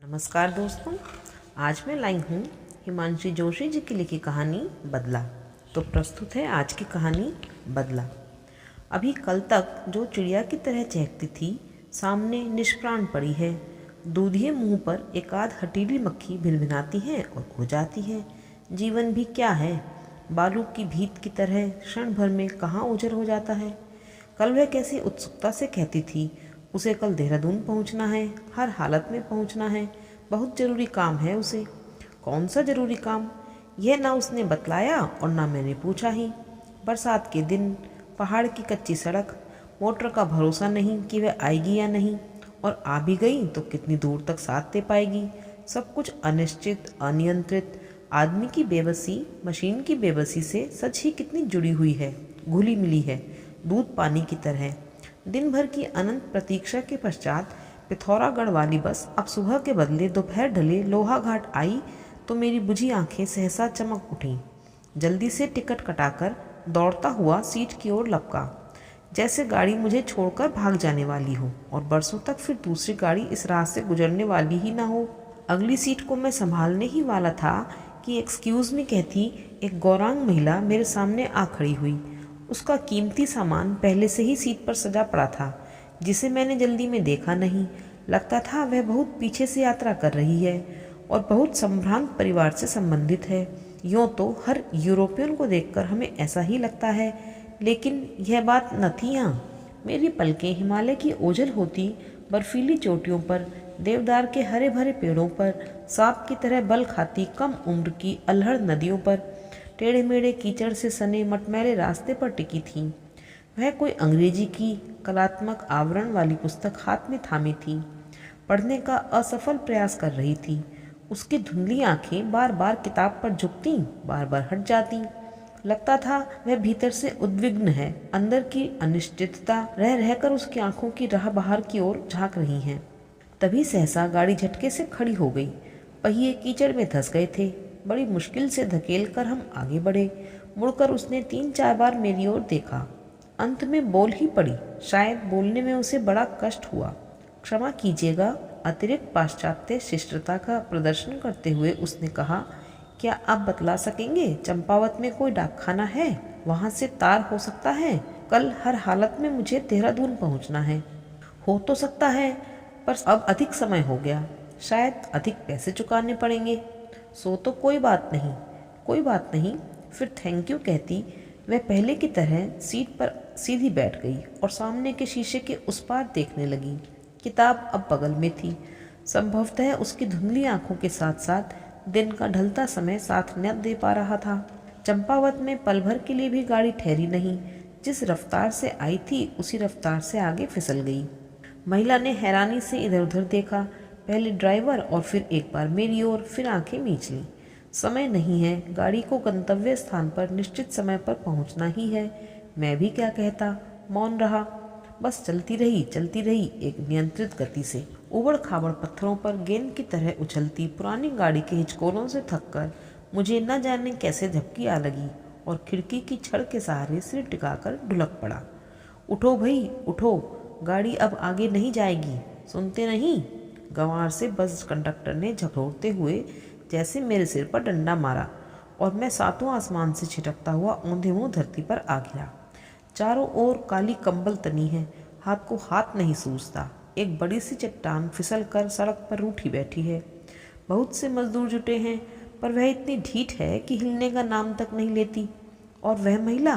नमस्कार दोस्तों, आज मैं लाई हूँ हिमांशी जोशी जी की लिखी कहानी बदला। तो प्रस्तुत है आज की कहानी बदला। अभी कल तक जो चिड़िया की तरह चहकती थी, सामने निष्प्राण पड़ी है। दूधिये मुंह पर एक आध हटीली मक्खी भिनभिनाती है और खो जाती है। जीवन भी क्या है, बालू की भीत की तरह क्षण भर में कहाँ उजर हो जाता है। कल वह कैसी उत्सुकता से कहती थी, उसे कल देहरादून पहुंचना है, हर हालत में पहुंचना है, बहुत ज़रूरी काम है उसे। कौन सा ज़रूरी काम, यह ना उसने बतलाया और ना मैंने पूछा ही। बरसात के दिन, पहाड़ की कच्ची सड़क, मोटर का भरोसा नहीं कि वह आएगी या नहीं, और आ भी गई तो कितनी दूर तक साथ दे पाएगी। सब कुछ अनिश्चित, अनियंत्रित। आदमी की बेबसी मशीन की बेबसी से सच ही कितनी जुड़ी हुई है, घुली मिली है, दूध पानी की तरह। दिन भर की अनंत प्रतीक्षा के पश्चात पिथौरागढ़ वाली बस अब सुबह के बदले दोपहर ढले लोहाघाट आई तो मेरी बुझी आंखें सहसा चमक उठीं। जल्दी से टिकट कटाकर दौड़ता हुआ सीट की ओर लपका, जैसे गाड़ी मुझे छोड़कर भाग जाने वाली हो और बरसों तक फिर दूसरी गाड़ी इस राह से गुजरने वाली ही ना हो। अगली सीट को मैं संभालने ही वाला था कि एक्सक्यूज़ मी कहती एक गौरांग महिला मेरे सामने आ खड़ी हुई। उसका कीमती सामान पहले से ही सीट पर सजा पड़ा था, जिसे मैंने जल्दी में देखा नहीं। लगता था वह बहुत पीछे से यात्रा कर रही है और बहुत संभ्रांत परिवार से संबंधित है। यूँ तो हर यूरोपियन को देखकर हमें ऐसा ही लगता है, लेकिन यह बात न थी यहाँ। मेरी पलकें हिमालय की ओझल होती बर्फीली चोटियों पर, देवदार के हरे भरे पेड़ों पर, सांप की तरह बल खाती कम उम्र की अल्हड़ नदियों पर, टेढ़े मेढ़े कीचड़ से सने मटमैले रास्ते पर टिकी थीं। वह कोई अंग्रेजी की कलात्मक आवरण वाली पुस्तक हाथ में थामी थी, पढ़ने का असफल प्रयास कर रही थी। उसकी धुंधली आंखें बार बार किताब पर झुकतीं, बार बार हट जातीं। लगता था वह भीतर से उद्विग्न है, अंदर की अनिश्चितता रह रहकर उसकी आंखों की राह बाहर की ओर झांक रही है। तभी सहसा गाड़ी झटके से खड़ी हो गई। पहिए कीचड़ में धंस गए थे। बड़ी मुश्किल से धकेल कर हम आगे बढ़े। मुड़कर उसने 3-4 बार मेरी ओर देखा। अंत में बोल ही पड़ी। शायद बोलने में उसे बड़ा कष्ट हुआ। क्षमा कीजिएगा, अतिरिक्त पाश्चात्य शिष्टता का प्रदर्शन करते हुए उसने कहा, क्या आप बतला सकेंगे चंपावत में कोई डाकखाना है? वहाँ से तार हो सकता है? कल हर हालत में मुझे देहरादून पहुँचना है। हो तो सकता है, पर अब अधिक समय हो गया, शायद अधिक पैसे चुकाने पड़ेंगे। सो तो कोई बात नहीं, कोई बात नहीं, फिर थैंक यू कहती वह पहले की तरह सीट पर सीधी बैठ गई और सामने के शीशे के उस पार देखने लगी। किताब अब बगल में थी। संभवतः उसकी धुंधली आंखों के साथ साथ दिन का ढलता समय साथ न दे पा रहा था। चंपावत में पल भर के लिए भी गाड़ी ठहरी नहीं। जिस रफ्तार से आई थी उसी रफ्तार से आगे फिसल गई। महिला ने हैरानी से इधर उधर देखा, पहले ड्राइवर और फिर एक बार मेरी ओर, फिर आंखें मींच लीं। समय नहीं है, गाड़ी को गंतव्य स्थान पर निश्चित समय पर पहुंचना ही है। मैं भी क्या कहता, मौन रहा। बस चलती रही एक नियंत्रित गति से। उबड़ खाबड़ पत्थरों पर गेंद की तरह उछलती पुरानी गाड़ी के हिचकोलों से थककर मुझे न जाने कैसे झपकी आ लगी और खिड़की की छड़ के सहारे सिर टिकाकर ढुलक पड़ा। उठो भई उठो, गाड़ी अब आगे नहीं जाएगी, सुनते नहीं? गंवार से बस कंडक्टर ने झकझोरते हुए जैसे मेरे सिर पर डंडा मारा और मैं सातों आसमान से छिटकता हुआ औंधे मुंह धरती पर आ गिरा। चारों ओर काली कंबल तनी है, हाथ को हाथ नहीं सूझता। एक बड़ी सी चट्टान फिसल कर सड़क पर रूठी बैठी है। बहुत से मजदूर जुटे हैं, पर वह इतनी ढीठ है कि हिलने का नाम तक नहीं लेती। और वह महिला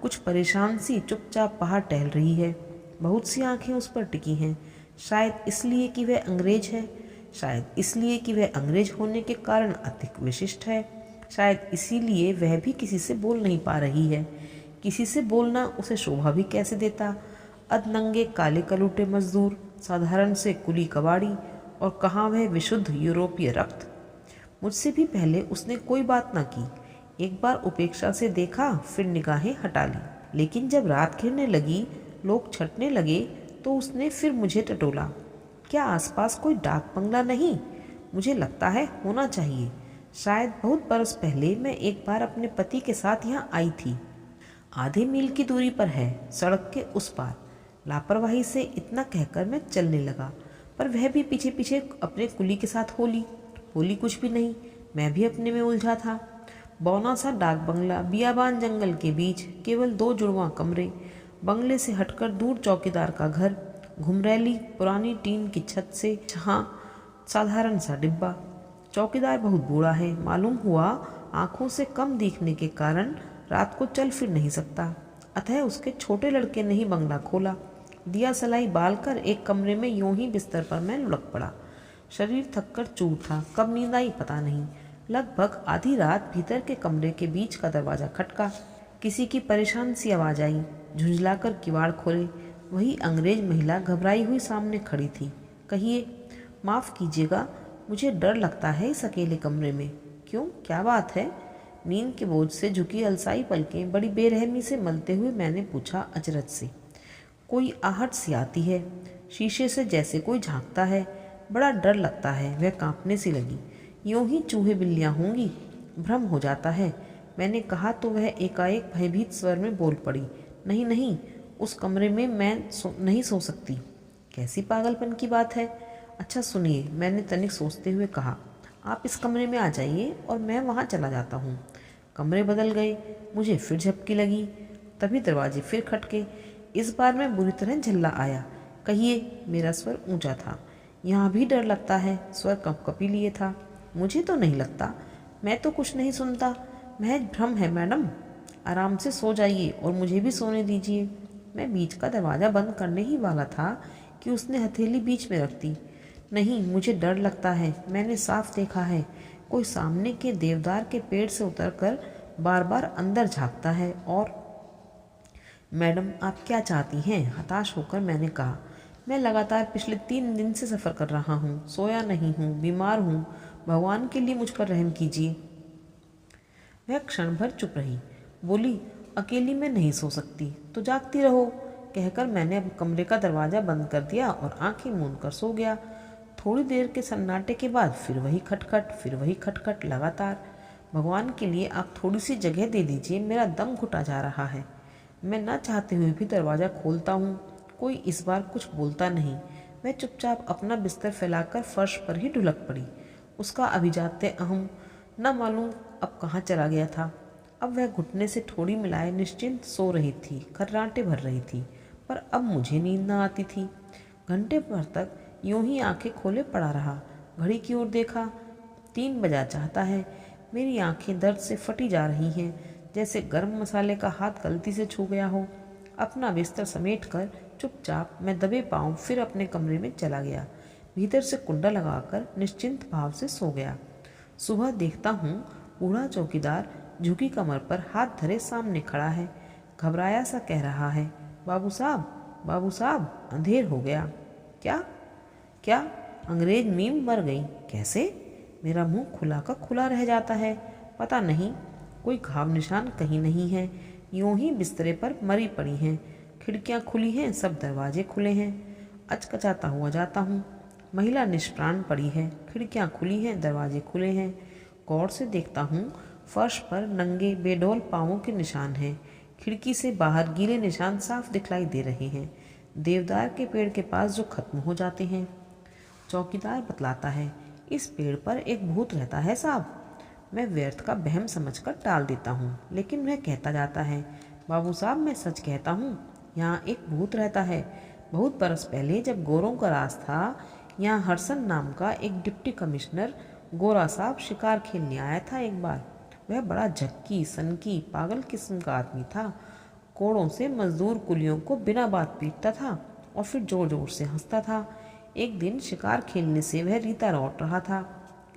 कुछ परेशान सी चुपचाप बाहर टहल रही है। बहुत सी आंखें उस पर टिकी हैं, शायद इसलिए कि वह अंग्रेज है, शायद इसलिए कि वह अंग्रेज होने के कारण अधिक विशिष्ट है, शायद इसीलिए वह भी किसी से बोल नहीं पा रही है। किसी से बोलना उसे शोभा भी कैसे देता। अधनंगे काले कलूटे मजदूर, साधारण से कुली कबाड़ी, और कहाँ वह विशुद्ध यूरोपीय रक्त। मुझसे भी पहले उसने कोई बात न की। एक बार उपेक्षा से देखा, फिर निगाहें हटा ली। लेकिन जब रात घिरने लगी, लोग छटने लगे, तो उसने फिर मुझे टटोला। क्या आसपास कोई डाक बंगला नहीं? मुझे लगता है होना चाहिए। शायद बहुत बरस पहले मैं एक बार अपने पति के साथ यहाँ आई थी। आधे मील की दूरी पर है, सड़क के उस पार। लापरवाही से इतना कहकर मैं चलने लगा, पर वह भी पीछे पीछे अपने कुली के साथ होली। होली कुछ भी नहीं, मैं भी अपने में उलझा था। बौना सा डाक बंगला, बियाबान जंगल के बीच, केवल 2 जुड़वां कमरे, बंगले से हटकर दूर चौकीदार का घर, घुमरैली पुरानी टीन की छत से जहाँ साधारण सा डिब्बा। चौकीदार बहुत बूढ़ा है, मालूम हुआ आंखों से कम दिखने के कारण रात को चल फिर नहीं सकता। अतः उसके छोटे लड़के ने ही बंगला खोला। दिया सलाई बाल कर एक कमरे में यूं ही बिस्तर पर मैं लुढ़क पड़ा। शरीर थककर चूर था, कब नींद आई पता नहीं। लगभग आधी रात भीतर के कमरे के बीच का दरवाज़ा खटका। किसी की परेशान सी आवाज़ आई। झुंझलाकर किवाड़ खोले। वही अंग्रेज महिला घबराई हुई सामने खड़ी थी। कहिए। माफ़ कीजिएगा, मुझे डर लगता है इस अकेले कमरे में। क्यों, क्या बात है? नींद के बोझ से झुकी अलसाई पलकें बड़ी बेरहमी से मलते हुए मैंने पूछा अचरज से। कोई आहट सी आती है, शीशे से जैसे कोई झांकता है। बड़ा डर लगता है। वह कांपने सी लगी। यूं ही चूहे बिल्लियां होंगी, भ्रम हो जाता है। मैंने कहा तो वह एकाएक भयभीत स्वर में बोल पड़ी। नहीं नहीं, उस कमरे में मैं नहीं सो सकती। कैसी पागलपन की बात है? अच्छा सुनिए, मैंने तनिक सोचते हुए कहा, आप इस कमरे में आ जाइए और मैं वहाँ चला जाता हूँ। कमरे बदल गए। मुझे फिर झपकी लगी। तभी दरवाजे फिर खटके। इस बार मैं बुरी तरह झल्ला आया। कहिए। मेरा स्वर ऊंचा था। यहाँ भी डर लगता है, स्वर कंपकपी लिए था। मुझे तो नहीं लगता, मैं तो कुछ नहीं सुनता। महज भ्रम है मैडम। आराम से सो जाइए और मुझे भी सोने दीजिए। मैं बीच का दरवाज़ा बंद करने ही वाला था कि उसने हथेली बीच में रख दी। नहीं, मुझे डर लगता है। मैंने साफ देखा है, कोई सामने के देवदार के पेड़ से उतरकर बार बार अंदर झांकता है। और मैडम, आप क्या चाहती हैं? हताश होकर मैंने कहा। मैं लगातार पिछले 3 दिन से सफ़र कर रहा हूँ, सोया नहीं हूँ, बीमार हूँ। भगवान के लिए मुझ पर रहम कीजिए। वह क्षण भर चुप रही। बोली, अकेली मैं नहीं सो सकती तो जागती रहो। कहकर मैंने अब कमरे का दरवाज़ा बंद कर दिया और आंखें मूंद कर सो गया। थोड़ी देर के सन्नाटे के बाद फिर वही खटखट, फिर वही खटखट लगातार। भगवान के लिए आप थोड़ी सी जगह दे दीजिए, मेरा दम घुटा जा रहा है। मैं न चाहते हुए भी दरवाज़ा खोलता हूँ। कोई इस बार कुछ बोलता नहीं। मैं चुपचाप अपना बिस्तर फैलाकर फर्श पर ही ढुलक पड़ी। उसका अभिजात्य अहम न मालूम अब कहाँ चला गया था। अब वह घुटने से ठोड़ी मिलाए निश्चिंत सो रही थी, खर्राटे भर रही थी, पर अब मुझे नींद न आती थी। घंटे भर तक यूं ही आंखें खोले पड़ा रहा। घड़ी की ओर देखा, 3 बजा चाहता है। मेरी आंखें दर्द से फटी जा रही हैं, जैसे गर्म मसाले का हाथ गलती से छू गया हो। अपना बिस्तर समेट कर चुपचाप मैं दबे पांव फिर अपने कमरे में चला गया। भीतर से कुंडा लगाकर निश्चिंत भाव से सो गया। सुबह देखता हूँ बूढ़ा चौकीदार झुकी कमर पर हाथ धरे सामने खड़ा है। घबराया सा कह रहा है, बाबू साहब, बाबू साहब, अंधेर हो गया। क्या क्या? अंग्रेज मीम मर गई? कैसे? मेरा मुंह खुला का खुला रह जाता है। पता नहीं, कोई घाव निशान कहीं नहीं है। यूं ही बिस्तरे पर मरी पड़ी हैं। खिड़कियां खुली हैं, सब दरवाजे खुले हैं। अचकचाता हुआ जाता हूँ। महिला निष्प्राण पड़ी है। खिड़कियां खुली हैं, दरवाजे खुले हैं। गौर से देखता हूँ, फर्श पर नंगे बेडौल पाँवों के निशान हैं। खिड़की से बाहर गीले निशान साफ दिखलाई दे रहे हैं, देवदार के पेड़ के पास जो खत्म हो जाते हैं। चौकीदार बतलाता है, इस पेड़ पर एक भूत रहता है साहब। मैं व्यर्थ का बहम समझकर टाल देता हूँ, लेकिन वह कहता जाता है, बाबू साहब, मैं सच कहता हूँ, यहाँ एक भूत रहता है। बहुत बरस पहले जब गोरों का राज था, यहाँ हरसन नाम का एक डिप्टी कमिश्नर गोरा साहब शिकार खेलने आया था एक बार। वह बड़ा झक्की सनकी पागल किस्म का आदमी था। कोड़ों से मजदूर कुलियों को बिना बात पीटता था और फिर जोर जोर से हंसता था। एक दिन शिकार खेलने से वह रीता लौट रहा था,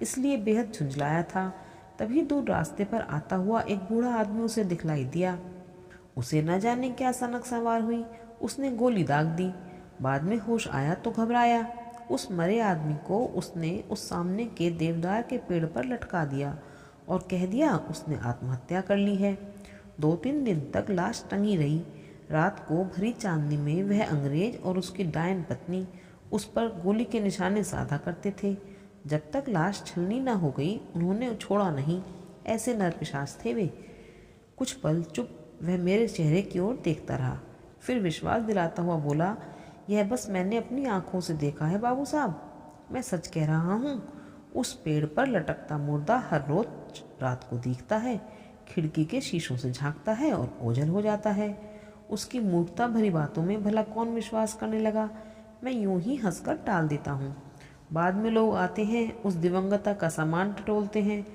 इसलिए बेहद झुंझलाया था। तभी दूर रास्ते पर आता हुआ एक बूढ़ा आदमी उसे दिखलाई दिया। उसे न जाने क्या सनक सवार हुई, उसने गोली दाग दी। बाद में होश आया तो घबराया। उस मरे आदमी को उसने उस सामने के देवदार के पेड़ पर लटका दिया और कह दिया उसने आत्महत्या कर ली है। 2-3 दिन तक लाश टंगी रही। रात को भरी चांदनी में वह अंग्रेज और उसकी डायन पत्नी उस पर गोली के निशाने साधा करते थे। जब तक लाश छलनी न हो गई उन्होंने छोड़ा नहीं। ऐसे नरपिशाच थे वे। कुछ पल चुप वह मेरे चेहरे की ओर देखता रहा, फिर विश्वास दिलाता हुआ बोला, यह बस मैंने अपनी आंखों से देखा है बाबू साहब, मैं सच कह रहा हूँ। उस पेड़ पर लटकता मुर्दा हर रोज रात को दिखता है, खिड़की के शीशों से झांकता है और ओझल हो जाता है। उसकी मूर्खता भरी बातों में भला कौन विश्वास करने लगा। मैं यूं ही हंसकर टाल देता हूँ। बाद में लोग आते हैं, उस दिवंगता का सामान टटोलते हैं।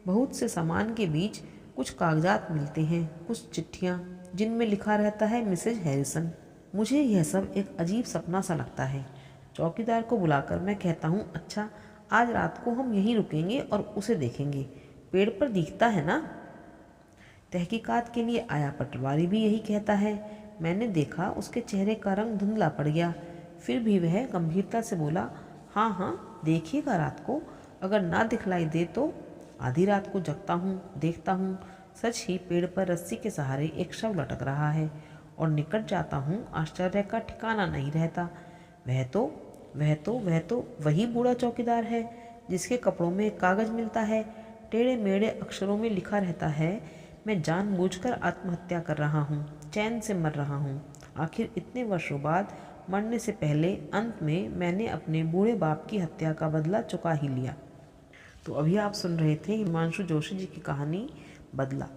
बहुत से सामान के बीच कुछ कागजात मिलते हैं, कुछ चिट्ठियाँ जिनमें लिखा रहता है मिसेज हैरिसन। मुझे यह सब एक अजीब सपना सा लगता है। चौकीदार को बुलाकर मैं कहता हूँ, अच्छा आज रात को हम यहीं रुकेंगे और उसे देखेंगे, पेड़ पर दिखता है ना। तहकीकात के लिए आया पटवारी भी यही कहता है। मैंने देखा उसके चेहरे का रंग धुंधला पड़ गया, फिर भी वह गंभीरता से बोला, हाँ हाँ देखिएगा रात को, अगर ना दिखलाई दे तो। आधी रात को जगता हूँ, देखता हूँ सच ही पेड़ पर रस्सी के सहारे एक शव लटक रहा है और निकट जाता हूँ, आश्चर्य का ठिकाना नहीं रहता। वह तो वही बूढ़ा चौकीदार है जिसके कपड़ों में एक कागज मिलता है, टेढ़े मेढ़े अक्षरों में लिखा रहता है, मैं जानबूझकर आत्महत्या कर रहा हूँ, चैन से मर रहा हूँ। आखिर इतने वर्षों बाद मरने से पहले अंत में मैंने अपने बूढ़े बाप की हत्या का बदला चुका ही लिया। तो अभी आप सुन रहे थे हिमांशु जोशी जी की कहानी बदला।